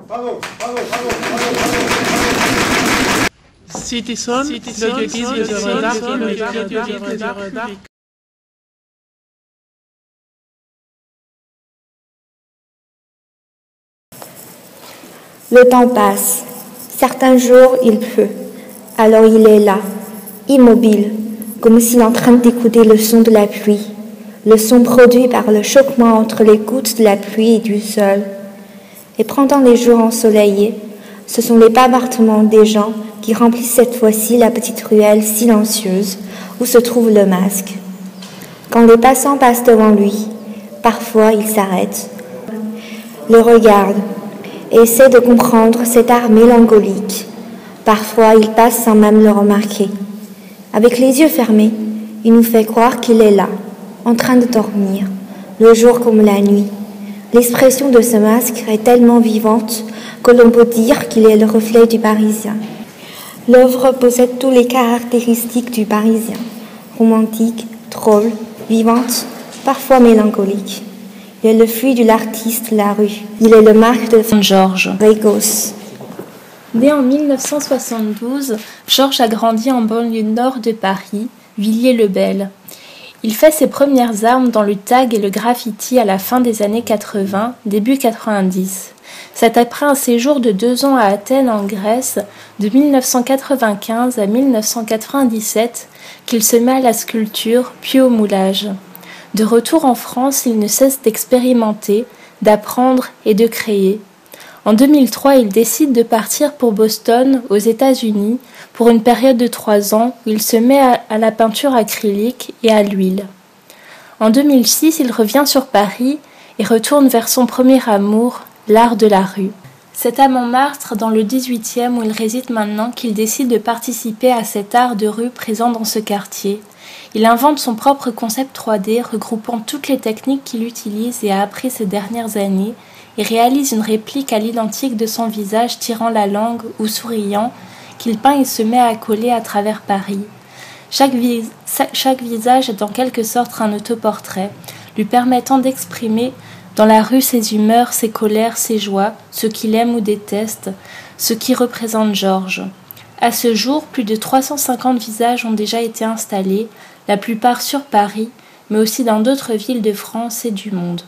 Bravo, bravo, bravo, bravo. Citizen, le guise de retard. Le temps passe. Certains jours, il pleut. Alors il est là, immobile, comme s'il est en train d'écouter le son de la pluie, le son produit par le choquement entre les gouttes de la pluie et du sol. Et pendant les jours ensoleillés, ce sont les bavardements des gens qui remplissent cette fois-ci la petite ruelle silencieuse où se trouve le masque. Quand les passants passent devant lui, parfois il s'arrête, le regarde et essaie de comprendre cet art mélancolique. Parfois il passe sans même le remarquer. Avec les yeux fermés, il nous fait croire qu'il est là, en train de dormir, le jour comme la nuit. L'expression de ce masque est tellement vivante que l'on peut dire qu'il est le reflet du Parisien. L'œuvre possède toutes les caractéristiques du Parisien, romantique, drôle, vivante, parfois mélancolique. Il est le fruit de l'artiste de la rue. Il est le marque de Georges Régos. Né en 1972, Georges a grandi en banlieue nord de Paris, Villiers-le-Bel. Il fait ses premières armes dans le tag et le graffiti à la fin des années 80, début 90. C'est après un séjour de 2 ans à Athènes en Grèce, de 1995 à 1997, qu'il se met à la sculpture, puis au moulage. De retour en France, il ne cesse d'expérimenter, d'apprendre et de créer. En 2003, il décide de partir pour Boston, aux États-Unis, pour une période de 3 ans où il se met à la peinture acrylique et à l'huile. En 2006, il revient sur Paris et retourne vers son premier amour, l'art de la rue. C'est à Montmartre, dans le 18e où il réside maintenant, qu'il décide de participer à cet art de rue présent dans ce quartier. Il invente son propre concept 3D regroupant toutes les techniques qu'il utilise et a appris ces dernières années et réalise une réplique à l'identique de son visage tirant la langue ou souriant qu'il peint et se met à coller à travers Paris. Chaque visage est en quelque sorte un autoportrait, lui permettant d'exprimer dans la rue ses humeurs, ses colères, ses joies, ce qu'il aime ou déteste, ce qui représente Georges. À ce jour, plus de 350 visages ont déjà été installés, la plupart sur Paris, mais aussi dans d'autres villes de France et du monde.